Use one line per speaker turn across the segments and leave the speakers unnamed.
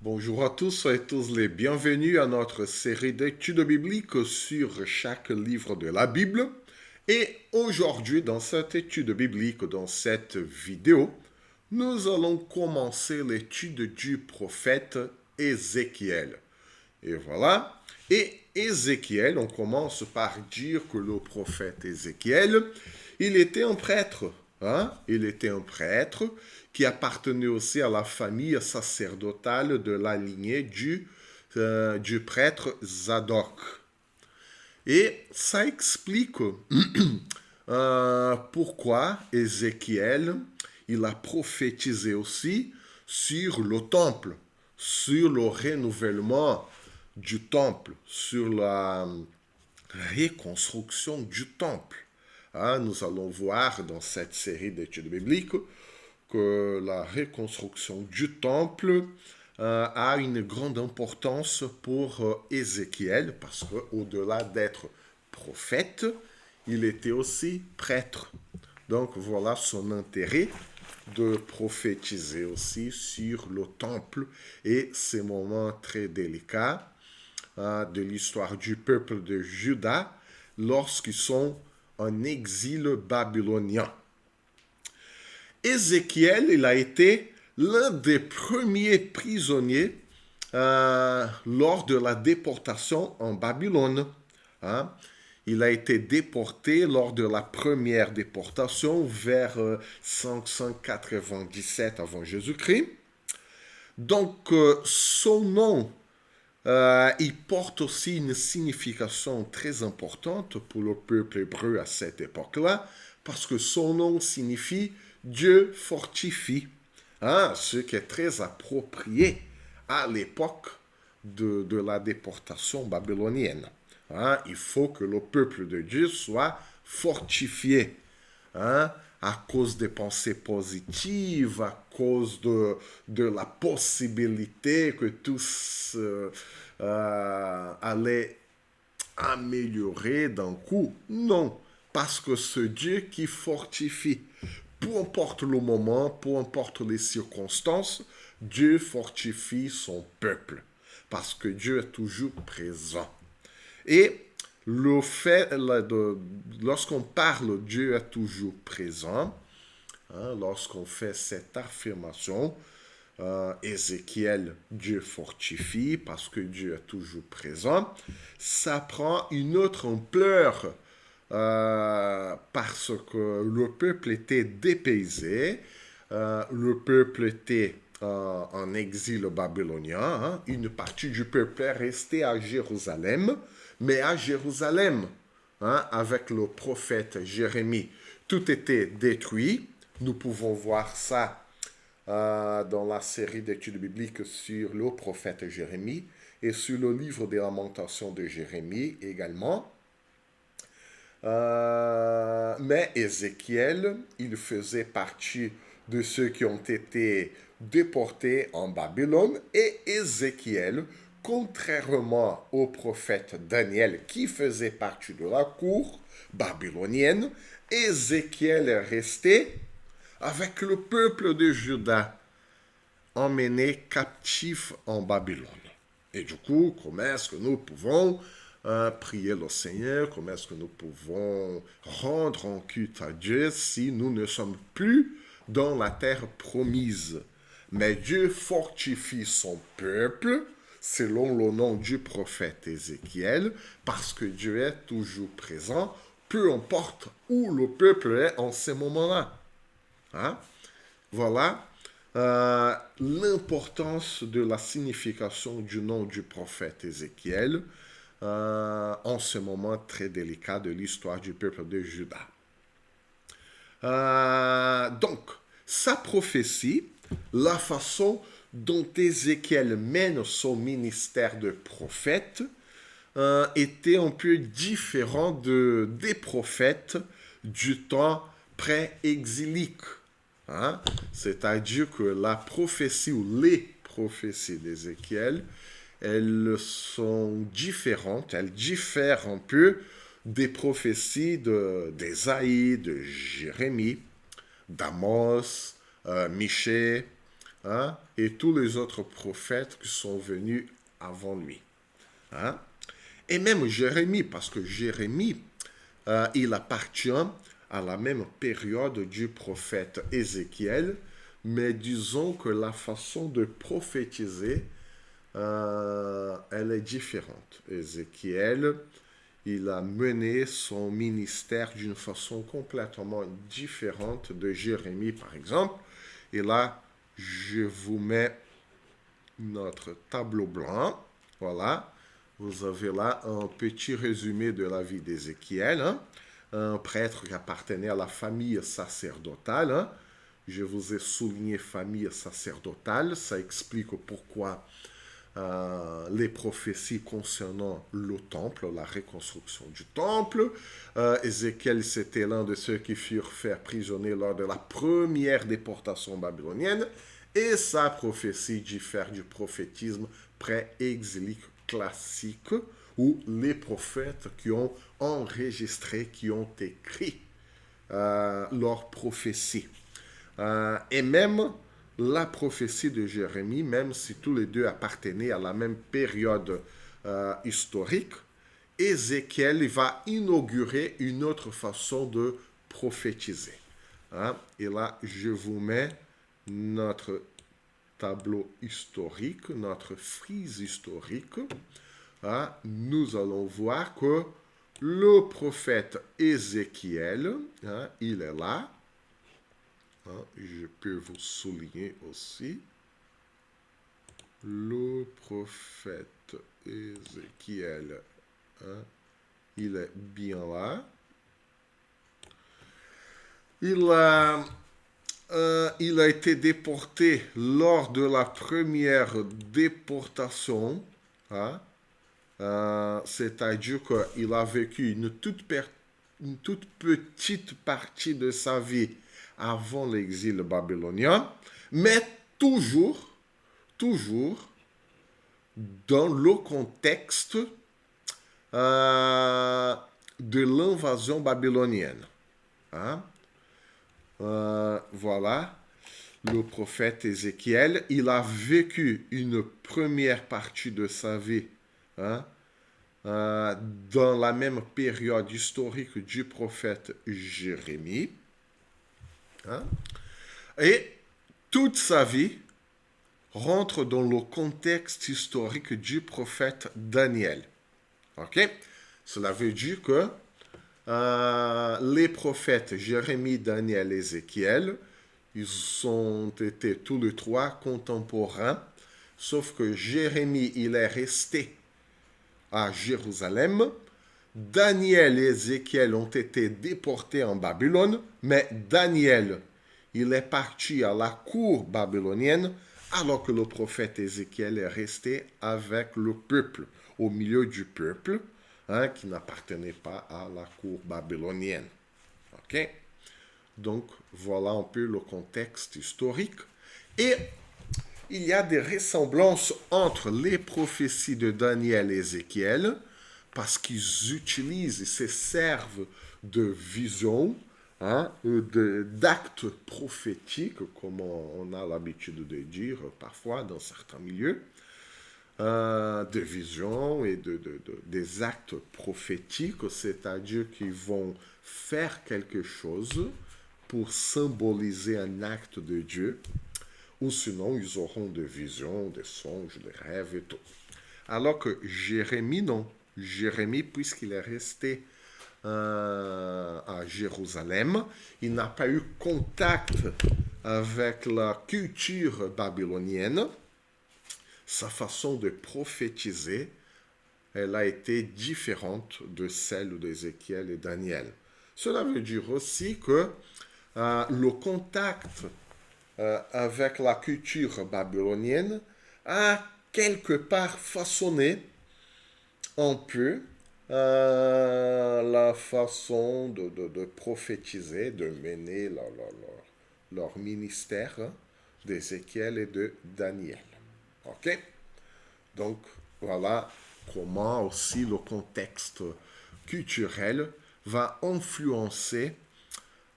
Bonjour à tous, soyez tous les bienvenus à notre série d'études bibliques sur chaque livre de la Bible. Et aujourd'hui, dans cette étude biblique, dans cette vidéo, nous allons commencer l'étude du prophète Ézéchiel. Et voilà. Et Ézéchiel, on commence par dire que le prophète Ézéchiel, il était un prêtre. Hein? Il était un prêtre qui appartenait aussi à la famille sacerdotale de la lignée du prêtre Zadok. Et ça explique pourquoi Ézéchiel, il a prophétisé aussi sur le temple, sur le renouvellement du temple, sur la reconstruction du temple. Hein, nous allons voir dans cette série d'études bibliques que la reconstruction du temple a une grande importance pour Ézéchiel parce qu'au-delà d'être prophète, il était aussi prêtre. Donc voilà son intérêt de prophétiser aussi sur le temple et ces moments très délicats de l'histoire du peuple de Juda lorsqu'ils sont en exil babylonien. Ézéchiel, il a été l'un des premiers prisonniers lors de la déportation en Babylone. Hein. Il a été déporté lors de la première déportation vers 597 avant Jésus-Christ. Donc, son nom, il porte aussi une signification très importante pour le peuple hébreu à cette époque-là, parce que son nom signifie Dieu fortifie, hein, ce qui est très approprié à l'époque de la déportation babylonienne. Hein. Il faut que le peuple de Dieu soit fortifié, hein, à cause des pensées positives, à cause de la possibilité que tous allaient améliorer d'un coup. Non, parce que c'est Dieu qui fortifie. Peu importe le moment, peu importe les circonstances, Dieu fortifie son peuple. Parce que Dieu est toujours présent. Et le fait, lorsqu'on parle Dieu est toujours présent, hein, lorsqu'on fait cette affirmation, Ézéchiel, Dieu fortifie parce que Dieu est toujours présent, ça prend une autre ampleur parce que le peuple était dépaysé, le peuple était en exil babylonien, hein. Une partie du peuple est restée à Jérusalem, mais à Jérusalem, hein, avec le prophète Jérémie, tout était détruit. Nous pouvons voir ça dans la série d'études bibliques sur le prophète Jérémie et sur le livre des lamentations de Jérémie également. Mais Ézéchiel, il faisait partie de ceux qui ont été déportés en Babylone et Ézéchiel, contrairement au prophète Daniel qui faisait partie de la cour babylonienne, Ézéchiel est resté avec le peuple de Juda emmené captif en Babylone. Et du coup, comment est-ce que nous pouvons prier le Seigneur, comment est-ce que nous pouvons rendre un culte à Dieu si nous ne sommes plus dans la terre promise. Mais Dieu fortifie son peuple selon le nom du prophète Ézéchiel parce que Dieu est toujours présent, peu importe où le peuple est en ces moments-là. Hein? Voilà l'importance de la signification du nom du prophète Ézéchiel en ce moment très délicat de l'histoire du peuple de Juda. Donc, sa prophétie, la façon dont Ézéchiel mène son ministère de prophète, était un peu différent des prophètes du temps pré-exilique. Hein? C'est-à-dire que la prophétie ou les prophéties d'Ézéchiel, elles sont différentes, elles diffèrent un peu des prophéties d'Ésaïe, de Jérémie, d'Amos, Michée, hein, et tous les autres prophètes qui sont venus avant lui. Hein. Et même Jérémie, parce que Jérémie, il appartient à la même période du prophète Ézéchiel, mais disons que la façon de prophétiser, elle est différente. Ézéchiel, il a mené son ministère d'une façon complètement différente de Jérémie, par exemple. Et là, je vous mets notre tableau blanc. Voilà. Vous avez là un petit résumé de la vie d'Ézéchiel, hein? Un prêtre qui appartenait à la famille sacerdotale. Hein? Je vous ai souligné famille sacerdotale. Ça explique pourquoi les prophéties concernant le temple, la reconstruction du temple. Ézéchiel, c'était l'un de ceux qui furent faits prisonniers lors de la première déportation babylonienne. Et sa prophétie diffère du prophétisme pré-exilique classique où les prophètes qui ont enregistré, qui ont écrit leurs prophéties. Et même la prophétie de Jérémie, même si tous les deux appartenaient à la même période historique, Ézéchiel va inaugurer une autre façon de prophétiser. Hein? Et là, je vous mets notre tableau historique, notre frise historique. Hein? Nous allons voir que le prophète Ézéchiel, hein, il est là. Hein? Je peux vous souligner aussi. Le prophète Ézéchiel, hein, il est bien là. Il a été déporté lors de la première déportation. Hein, c'est-à-dire qu'il a vécu une toute petite partie de sa vie avant l'exil babylonien, mais toujours dans le contexte de l'invasion babylonienne. Hein? Voilà, le prophète Ézéchiel, il a vécu une première partie de sa vie, hein, dans la même période historique du prophète Jérémie. Hein, et toute sa vie rentre dans le contexte historique du prophète Daniel. Ok? Cela veut dire que les prophètes Jérémie, Daniel et Ézéchiel, ils ont été tous les trois contemporains, sauf que Jérémie, il est resté à Jérusalem. Daniel et Ézéchiel ont été déportés en Babylone, mais Daniel, il est parti à la cour babylonienne, alors que le prophète Ézéchiel est resté avec le peuple, au milieu du peuple, hein, qui n'appartenait pas à la cour babylonienne. Ok? Donc, voilà un peu le contexte historique. Et il y a des ressemblances entre les prophéties de Daniel et Ézéchiel, parce qu'ils utilisent, ils se servent de visions, hein, d'actes prophétiques, comme on a l'habitude de dire parfois dans certains milieux, de visions et des actes prophétiques, c'est-à-dire qu'ils vont faire quelque chose pour symboliser un acte de Dieu, ou sinon ils auront des visions, des songes, des rêves et tout. Alors que Jérémie, non. Jérémie, puisqu'il est resté à Jérusalem, il n'a pas eu contact avec la culture babylonienne. Sa façon de prophétiser, elle a été différente de celle d'Ézéchiel et Daniel. Cela veut dire aussi que le contact avec la culture babylonienne a quelque part façonné un peu la façon de prophétiser, de mener leur ministère, hein, d'Ézéchiel et de Daniel. Ok? Donc, voilà comment aussi le contexte culturel va influencer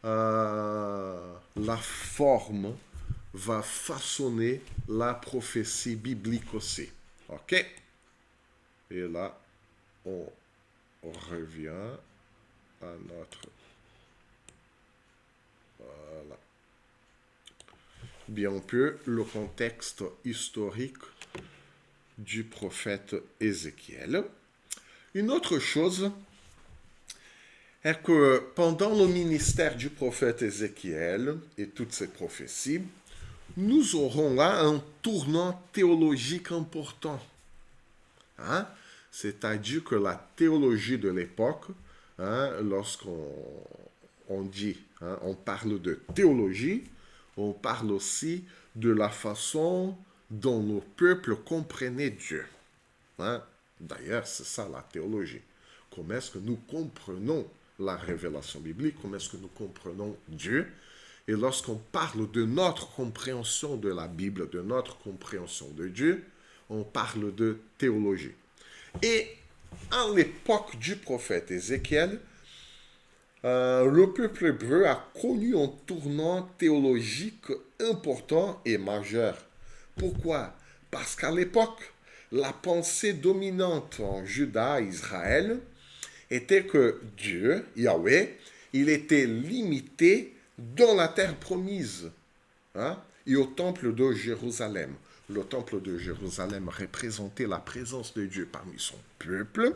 la forme va façonner la prophétie biblique aussi. OK? Et là, on revient à notre... Voilà. Bien peu le contexte historique du prophète Ézéchiel. Une autre chose est que pendant le ministère du prophète Ézéchiel et toutes ses prophéties, nous aurons là un tournant théologique important. Hein? C'est-à-dire que la théologie de l'époque, hein, lorsqu'on dit, hein, on parle de théologie, on parle aussi de la façon dont le peuple comprenait Dieu. Hein? D'ailleurs, c'est ça la théologie. Comment est-ce que nous comprenons la révélation biblique? Comment est-ce que nous comprenons Dieu? Et lorsqu'on parle de notre compréhension de la Bible, de notre compréhension de Dieu, on parle de théologie. Et à l'époque du prophète Ézéchiel, le peuple hébreu a connu un tournant théologique important et majeur. Pourquoi? Parce qu'à l'époque, la pensée dominante en Juda, Israël, était que Dieu, Yahweh, il était limité dans la terre promise, hein, et au temple de Jérusalem. Le temple de Jérusalem représentait la présence de Dieu parmi son peuple.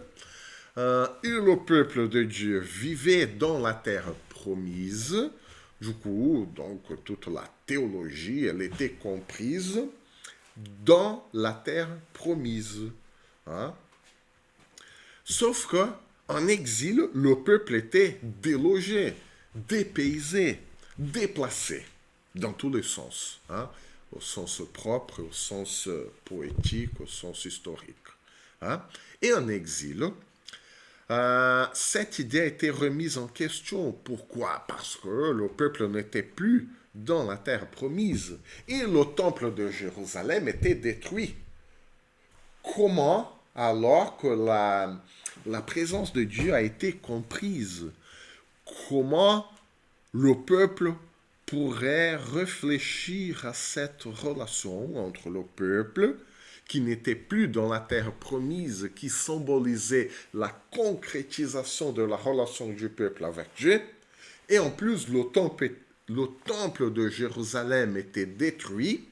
Et le peuple de Dieu vivait dans la terre promise. Du coup, donc, toute la théologie, elle était comprise dans la terre promise. Hein? Sauf que en exil, le peuple était délogé, dépaysé, déplacé, dans tous les sens, hein? Au sens propre, au sens poétique, au sens historique. Hein? Et en exil, cette idée a été remise en question. Pourquoi? Parce que le peuple n'était plus dans la terre promise et le temple de Jérusalem était détruit. Comment, alors que la présence de Dieu a été comprise, comment le peuple pourrait réfléchir à cette relation entre le peuple qui n'était plus dans la terre promise, qui symbolisait la concrétisation de la relation du peuple avec Dieu, et en plus le temple de Jérusalem était détruit.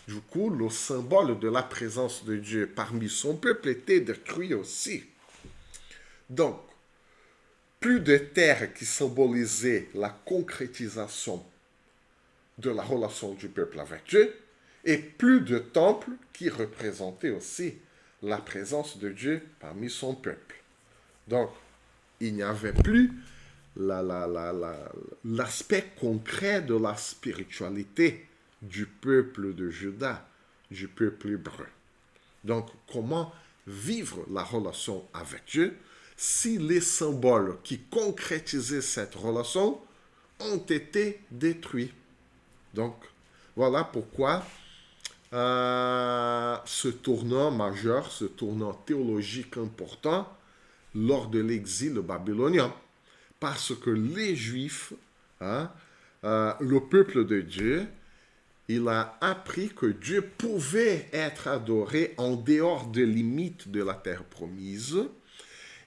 Du coup, le symbole de la présence de Dieu parmi son peuple était détruit aussi. Donc, plus de terre qui symbolisait la concrétisation de la relation du peuple avec Dieu, et plus de temples qui représentaient aussi la présence de Dieu parmi son peuple. Donc, il n'y avait plus l'aspect concret de la spiritualité du peuple de Juda, du peuple hébreu. Donc, comment vivre la relation avec Dieu si les symboles qui concrétisaient cette relation ont été détruits? Donc, voilà pourquoi ce tournant majeur, ce tournant théologique important lors de l'exil babylonien. Parce que les Juifs, hein, le peuple de Dieu, il a appris que Dieu pouvait être adoré en dehors des limites de la terre promise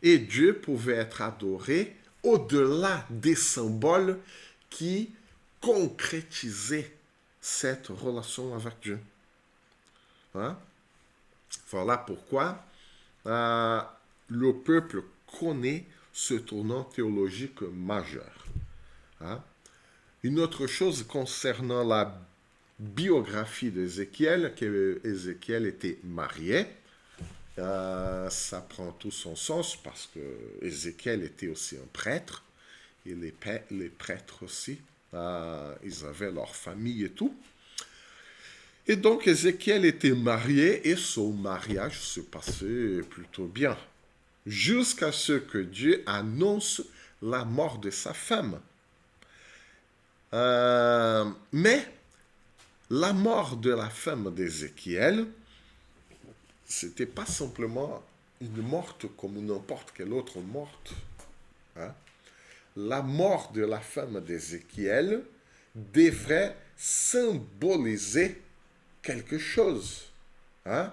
et Dieu pouvait être adoré au-delà des symboles qui concrétisaient cette relation avec Dieu. Hein? Voilà pourquoi le peuple connaît ce tournant théologique majeur. Hein? Une autre chose concernant la biographie d'Ézéchiel, qu'Ézéchiel était marié, ça prend tout son sens parce que Ézéchiel était aussi un prêtre, et les prêtres aussi, ils avaient leur famille et tout. Et donc Ézéchiel était marié et son mariage se passait plutôt bien, jusqu'à ce que Dieu annonce la mort de sa femme. Mais la mort de la femme d'Ézéchiel, c'était pas simplement une morte comme n'importe quelle autre morte. Hein? La mort de la femme d'Ézéchiel devrait symboliser quelque chose. Hein?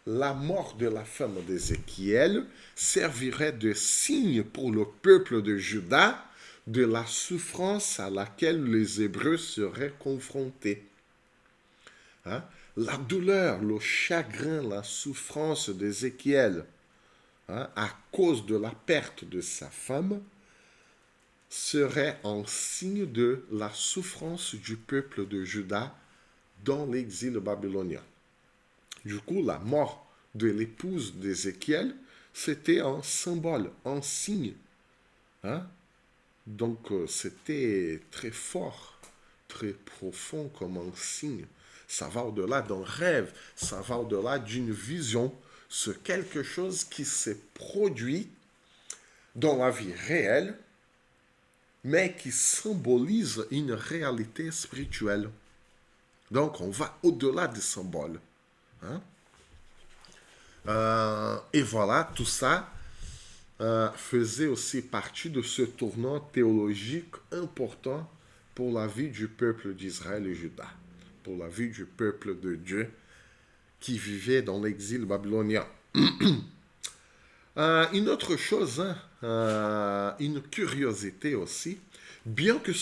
La mort de la femme d'Ézéchiel servirait de signe pour le peuple de Juda de la souffrance à laquelle les Hébreux seraient confrontés. Hein? La douleur, le chagrin, la souffrance d'Ézéchiel, hein, à cause de la perte de sa femme, serait en signe de la souffrance du peuple de Juda dans l'exil babylonien. Du coup, la mort de l'épouse d'Ézéchiel, c'était un symbole, un signe. Hein? Donc, c'était très fort, très profond comme un signe. Ça va au-delà d'un rêve, ça va au-delà d'une vision. C'est quelque chose qui s'est produit dans la vie réelle, mais qui symbolise une réalité spirituelle. Donc, on va au-delà des symboles. Hein? Et voilà, tout ça faisait aussi partie de ce tournant théologique important pour la vie du peuple d'Israël et Juda, pour la vie du peuple de Dieu qui vivait dans l'exil babylonien. Une autre chose, hein, une curiosité aussi, bien que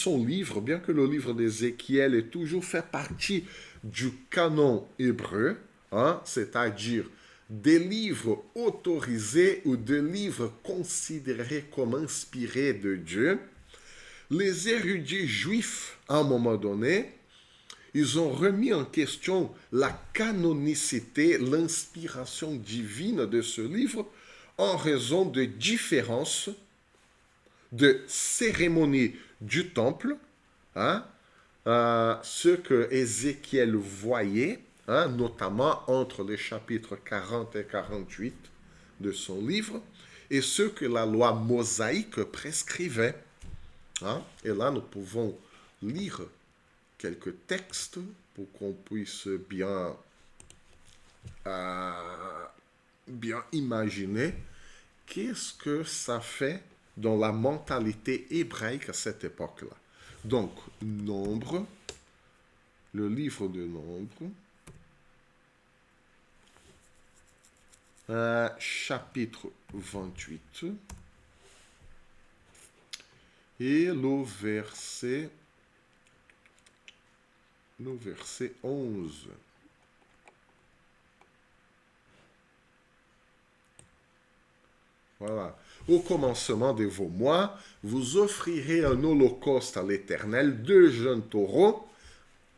le livre d'Ézéchiel ait toujours fait partie du canon hébreu, hein, c'est-à-dire des livres autorisés ou des livres considérés comme inspirés de Dieu, les érudits juifs, à un moment donné, ils ont remis en question la canonicité, l'inspiration divine de ce livre en raison de différences de cérémonies du temple, hein, ce que Ézéchiel voyait, hein, notamment entre les chapitres 40 et 48 de son livre, et ce que la loi mosaïque prescrivait. Hein. Et là, nous pouvons lire quelques textes pour qu'on puisse bien imaginer qu'est-ce que ça fait dans la mentalité hébraïque à cette époque-là. Donc, Nombre, le livre de Nombre, chapitre 28, et le verset 11. Voilà. Au commencement de vos mois, vous offrirez un holocauste à l'Éternel, 2 jeunes taureaux,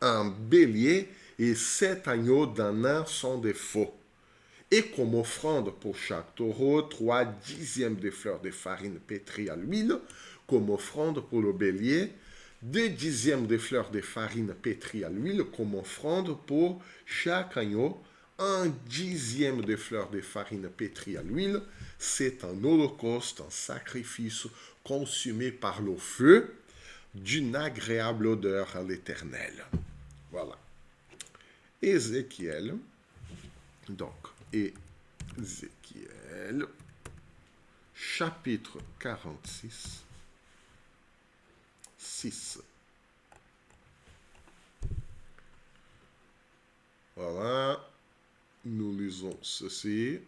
un bélier et 7 agneaux d'un an sans défaut. Et comme offrande pour chaque taureau, 3 dixièmes de fleurs de farine pétrie à l'huile, comme offrande pour le bélier, 2 dixièmes de fleurs de farine pétrie à l'huile, comme offrande pour chaque agneau, 1 dixième de fleurs de farine pétrie à l'huile. C'est un holocauste, un sacrifice consumé par le feu, d'une agréable odeur à l'Éternel. Voilà. Ézéchiel, donc, Ézéchiel, chapitre 46, 6. Voilà, nous lisons ceci.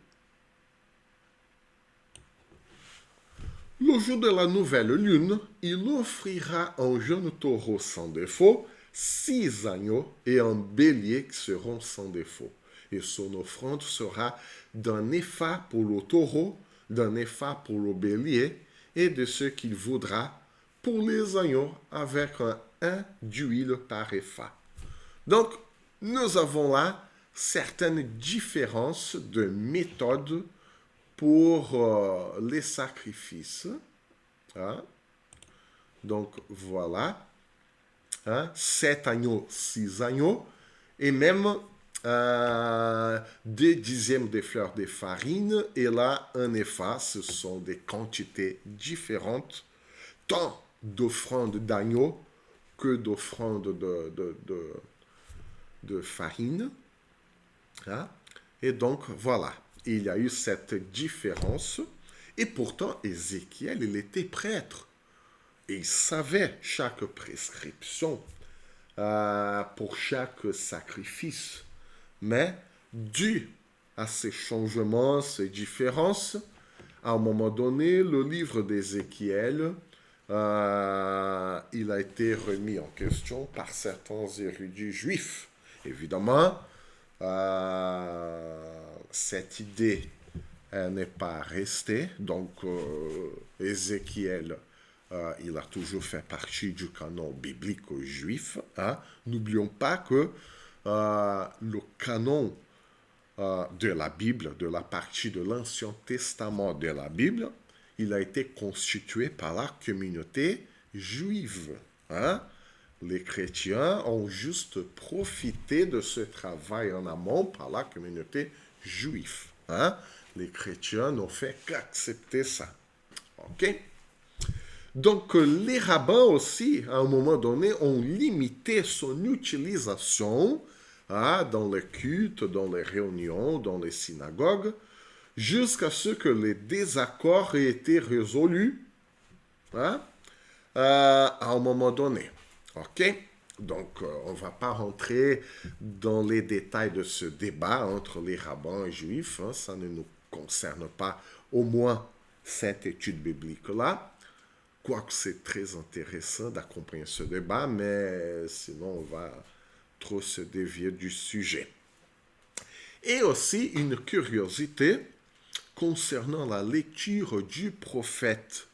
Le jour de la nouvelle lune, il offrira un jeune taureau sans défaut, 6 agneaux et un bélier qui seront sans défaut. Et son offrande sera d'un épha pour le taureau, d'un épha pour le bélier, et de ce qu'il voudra pour les agneaux avec un d'huile par épha. Donc, nous avons là certaines différences de méthode pour les sacrifices. Hein? Donc, voilà. Hein? 7 agneaux, 6 agneaux. Et même 2 dixièmes de fleurs de farine. Et là, un épha. Ce sont des quantités différentes, tant d'offrandes d'agneaux que d'offrandes de farine. Hein? Et donc, voilà. Il y a eu cette différence. Et pourtant, Ézéchiel, il était prêtre. Et il savait chaque prescription pour chaque sacrifice. Mais dû à ces changements, ces différences, à un moment donné, le livre d'Ézéchiel, il a été remis en question par certains érudits juifs. Évidemment, cette idée n'est pas restée. Donc, Ézéchiel, il a toujours fait partie du canon biblique juif. Hein. N'oublions pas que le canon de la Bible, de la partie de l'Ancien Testament de la Bible, il a été constitué par la communauté juive. Hein? Les chrétiens ont juste profité de ce travail en amont par la communauté juive. Hein? Les chrétiens n'ont fait qu'accepter ça. OK? Donc, les rabbins aussi, à un moment donné, ont limité son utilisation dans les cultes, dans les réunions, dans les synagogues, jusqu'à ce que les désaccords aient été résolus à un moment donné. OK? Donc, on ne va pas rentrer dans les détails de ce débat entre les rabbins et juifs. Hein, ça ne nous concerne pas, au moins, cette étude biblique-là. Quoique c'est très intéressant d'accompagner ce débat, mais sinon on va trop se dévier du sujet. Et aussi une curiosité concernant la lecture du prophète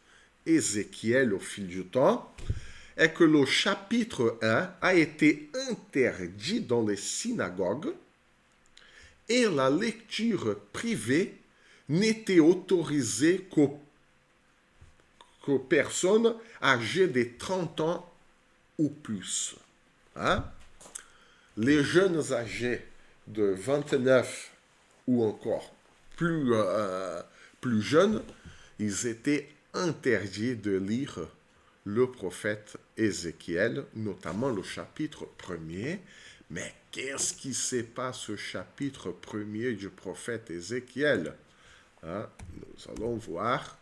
Ézéchiel au fil du temps, est que le chapitre 1 a été interdit dans les synagogues et la lecture privée n'était autorisée qu'aux personnes âgées de 30 ans ou plus. Hein? Les jeunes âgés de 29 ou encore plus jeunes, ils étaient interdits de lire le prophète Ézéchiel, notamment le chapitre 1er. Mais qu'est-ce qui se passe au chapitre 1er du prophète Ézéchiel? Hein? Nous allons voir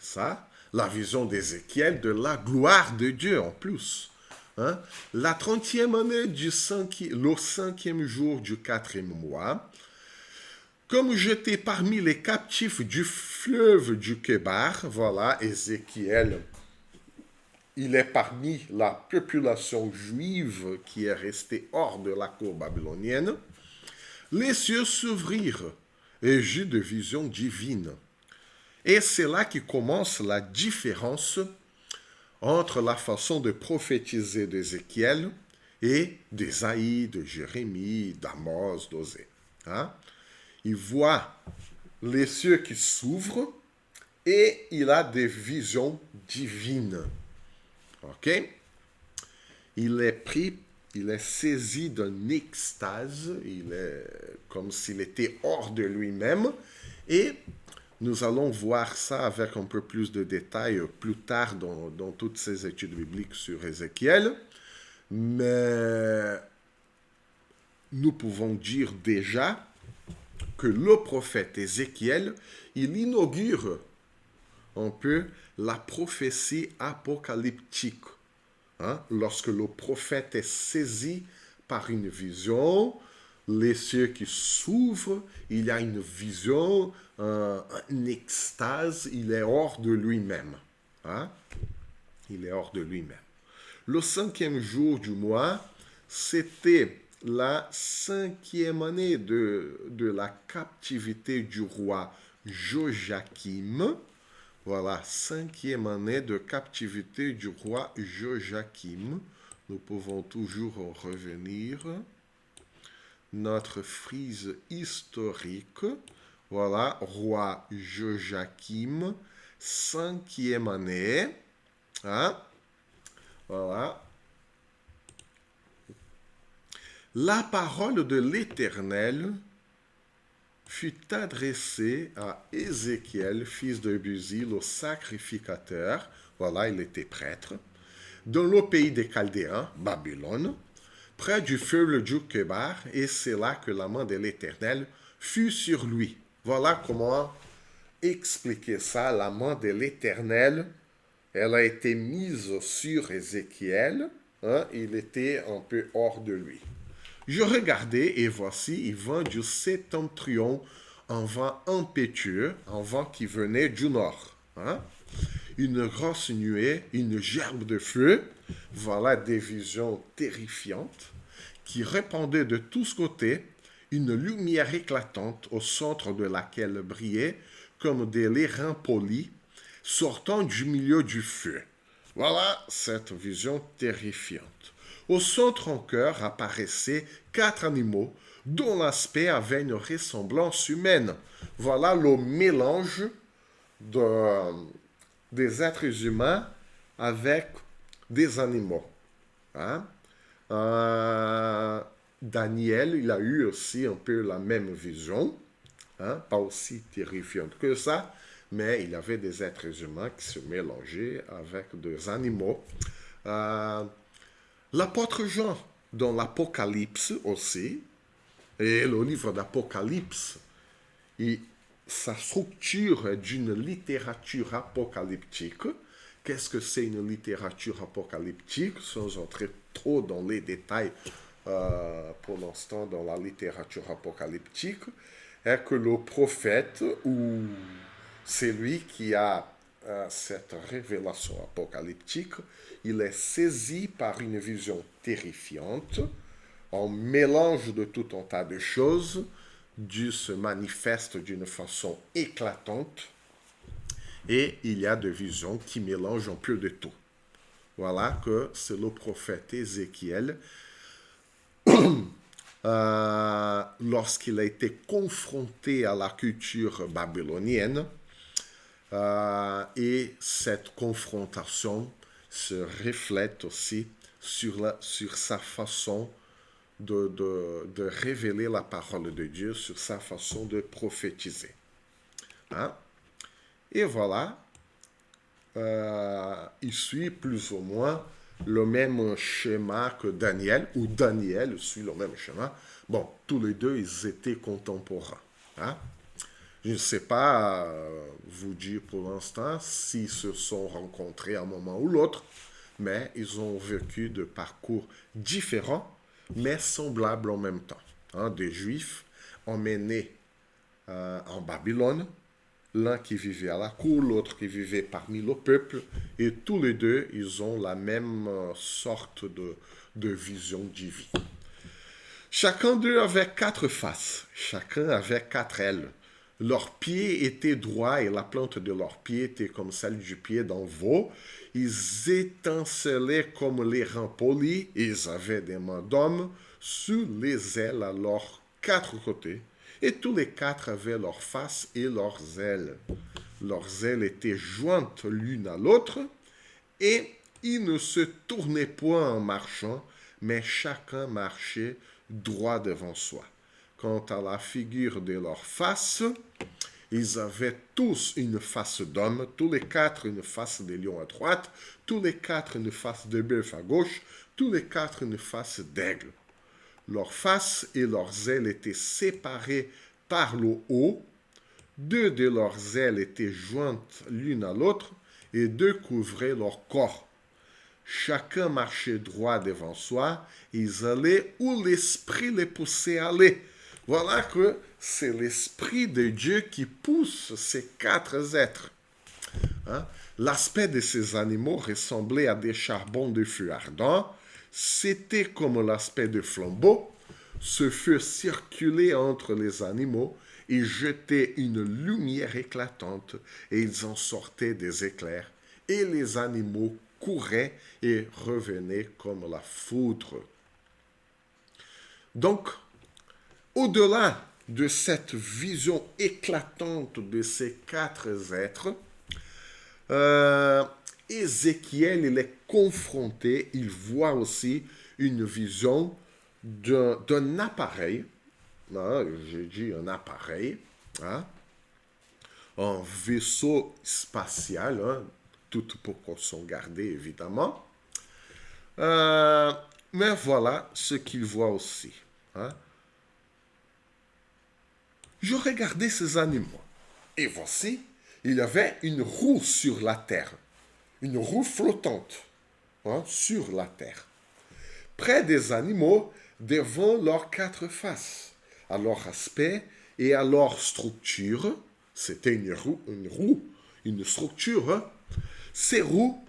ça, la vision d'Ézéchiel de la gloire de Dieu en plus. Hein? La 30e année le 5e jour du 4e mois, comme j'étais parmi les captifs du fleuve du Kébar, voilà, Ézéchiel, il est parmi la population juive qui est restée hors de la cour babylonienne, les cieux s'ouvrirent et j'eus de visions divines. Et c'est là qui commence la différence entre la façon de prophétiser d'Ézéchiel et d'Ésaïe, de Jérémie, d'Amos, d'Osée. Hein? Il voit les cieux qui s'ouvrent et il a des visions divines. OK? Il est saisi d'une extase, il est comme s'il était hors de lui-même et nous allons voir ça avec un peu plus de détails plus tard dans toutes ces études bibliques sur Ézéchiel. Mais nous pouvons dire déjà que le prophète Ézéchiel, il inaugure un peu la prophétie apocalyptique. Hein? Lorsque le prophète est saisi par une vision, les cieux qui s'ouvrent, il y a une vision, une extase, il est hors de lui-même. Hein? Il est hors de lui-même. Le 5e jour du mois, c'était la 5e année de la captivité du roi Joachim. Voilà, 5e année de captivité du roi Joachim. Nous pouvons toujours en revenir. Notre frise historique, voilà, roi Joachim, 5e année, hein, voilà. La parole de l'Éternel fut adressée à Ézéchiel, fils de Buzi, le sacrificateur, voilà, il était prêtre, dans le pays des Chaldéens, Babylone, près du fleuve du Kébar, et c'est là que la main de l'Éternel fut sur lui. Voilà comment expliquer ça, la main de l'Éternel, elle a été mise sur Ézéchiel. Hein, il était un peu hors de lui. Je regardais et voici, il vint du septentrion un vent impétueux, un vent qui venait du nord. Hein. Une grosse nuée, une gerbe de feu, voilà des visions terrifiantes qui répandaient de tous côtés une lumière éclatante au centre de laquelle brillait comme des lérins polis sortant du milieu du feu. Voilà cette vision terrifiante. Au centre en cœur apparaissaient 4 animaux dont l'aspect avait une ressemblance humaine. Voilà le mélange de, des êtres humains avec des animaux. Hein? Daniel, il a eu aussi un peu la même vision, hein? Pas aussi terrifiante que ça, mais il y avait des êtres humains qui se mélangeaient avec des animaux. Euh, L'apôtre Jean, dans l'Apocalypse aussi, et le livre d'Apocalypse, sa structure est d'une littérature apocalyptique. Qu'est-ce que c'est une littérature apocalyptique? Sans entrer trop dans les détails pour l'instant dans la littérature apocalyptique, est que le prophète ou c'est lui qui a cette révélation apocalyptique, il est saisi par une vision terrifiante, un mélange de tout un tas de choses. Dieu se manifeste d'une façon éclatante et il y a des visions qui mélangent un peu de tout. Voilà que c'est le prophète Ézéchiel lorsqu'il a été confronté à la culture babylonienne et cette confrontation se reflète aussi sur sa façon de révéler la parole de Dieu, sur sa façon de prophétiser. Hein? Et voilà, il suit plus ou moins le même schéma que Daniel, ou Daniel suit le même schéma. Bon, tous les deux, ils étaient contemporains. Hein? Je ne sais pas vous dire pour l'instant s'ils se sont rencontrés à un moment ou l'autre, mais ils ont vécu de parcours différents, mais semblables en même temps. Hein, des Juifs emmenés en Babylone, l'un qui vivait à la cour, l'autre qui vivait parmi le peuple, et tous les deux, ils ont la même sorte de vision divine. Chacun d'eux avait 4 faces, chacun avait 4 ailes. Leurs pieds étaient droits et la plante de leurs pieds était comme celle du pied d'un veau. Ils étincelaient comme les reins polis. Ils avaient des mains d'homme sur les ailes à leurs 4 côtés. Et tous les 4 avaient leurs faces et leurs ailes. Leurs ailes étaient jointes l'une à l'autre et ils ne se tournaient point en marchant, mais chacun marchait droit devant soi. Quant à la figure de leur face, ils avaient tous une face d'homme, tous les 4 une face de lion à droite, tous les 4 une face de bœuf à gauche, tous les 4 une face d'aigle. Leurs faces et leurs ailes étaient séparées par le haut, 2 de leurs ailes étaient jointes l'une à l'autre et 2 couvraient leur corps. Chacun marchait droit devant soi, ils allaient où l'esprit les poussait à aller. Voilà que c'est l'esprit de Dieu qui pousse ces 4 êtres. Hein? L'aspect de ces animaux ressemblait à des charbons de feu ardent. C'était comme l'aspect de flambeaux. Ce feu circulait entre les animaux et jetait une lumière éclatante et ils en sortaient des éclairs. Et les animaux couraient et revenaient comme la foudre. Donc, au-delà de cette vision éclatante de ces 4 êtres, Ézéchiel, il est confronté, il voit aussi une vision d'un appareil, hein, j'ai dit un appareil, hein, un vaisseau spatial, hein, toute proportion gardée évidemment, mais voilà ce qu'il voit aussi. Hein. Je regardais ces animaux Et voici, il y avait une roue sur la terre, une roue flottante sur la terre. Près des animaux devant leurs quatre faces, à leur aspect et à leur structure. C'était une structure. Ces roues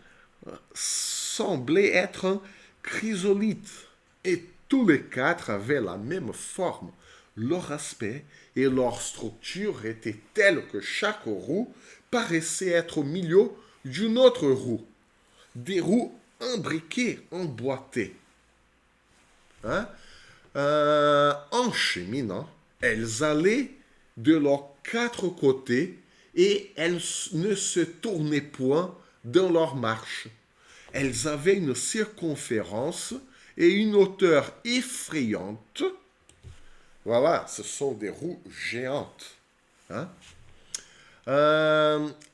semblaient être chrysolites et tous les quatre avaient la même forme. Leur aspect et leur structure étaient tels que chaque roue paraissait être au milieu d'une autre roue. Des roues imbriquées, emboîtées. En cheminant, elles allaient de leurs quatre côtés et elles ne se tournaient point dans leur marche. Elles avaient une circonférence et une hauteur effrayante. Voilà, ce sont des roues géantes.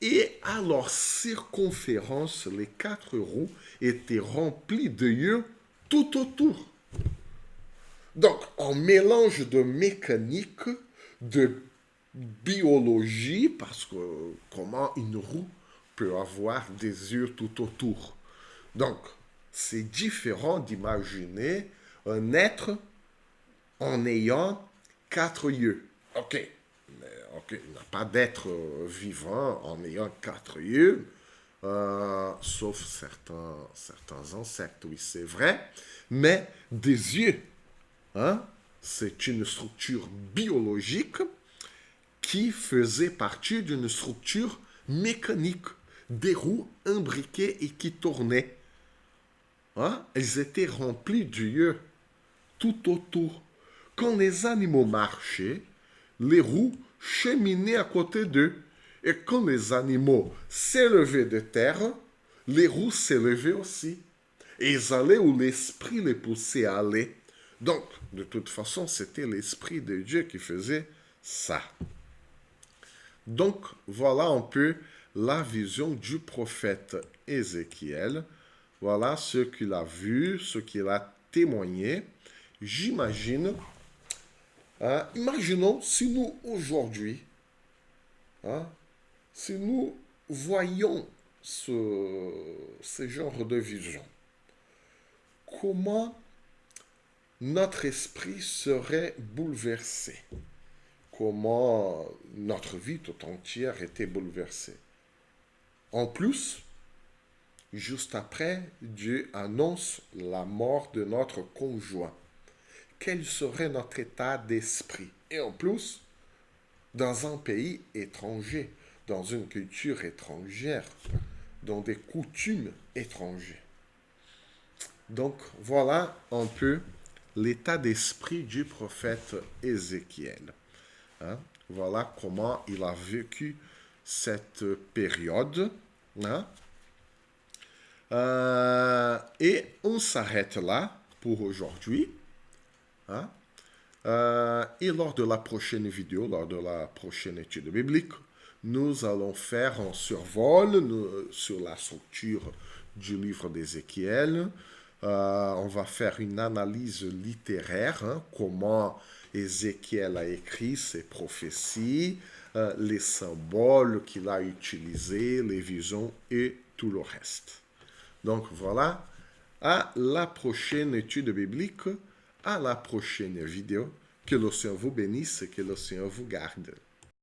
Et à leur circonférence, les quatre roues étaient remplies d'yeux tout autour. Donc, un mélange de mécanique, de biologie, parce que comment une roue peut avoir des yeux tout autour. Donc, c'est différent d'imaginer un être en ayant quatre yeux. Ok, il n'y a pas d'être vivant en ayant quatre yeux, sauf certains insectes, oui, c'est vrai, mais des yeux. C'est une structure biologique qui faisait partie d'une structure mécanique, des roues imbriquées et qui tournaient. Elles étaient remplies d'yeux tout autour. Quand les animaux marchaient, les roues cheminaient à côté d'eux. Et quand les animaux s'élevaient de terre, les roues s'élevaient aussi. Et ils allaient où l'esprit les poussait à aller. Donc, de toute façon, c'était l'Esprit de Dieu qui faisait ça. Donc, voilà un peu la vision du prophète Ézéchiel. Voilà ce qu'il a vu, ce qu'il a témoigné. J'imagine, imaginons si nous, aujourd'hui, si nous voyons ce genre de vision, comment notre esprit serait bouleversé. Comment notre vie tout entière était bouleversée. En plus, juste après, Dieu annonce la mort de notre conjoint. Quel serait notre état d'esprit? Et en plus, dans un pays étranger, dans une culture étrangère, dans des coutumes étrangères. Donc, voilà un peu l'état d'esprit du prophète Ézéchiel. Voilà comment il a vécu cette période. Et on s'arrête là pour aujourd'hui. Et lors de la prochaine vidéo, lors de la prochaine étude biblique, nous allons faire un survol sur la structure du livre d'Ézéchiel. On va faire une analyse littéraire, comment Ézéchiel a écrit ses prophéties, les symboles qu'il a utilisés, les visions et tout le reste. Donc voilà, à la prochaine étude biblique, à la prochaine vidéo. Que le Seigneur vous bénisse et que le Seigneur vous garde.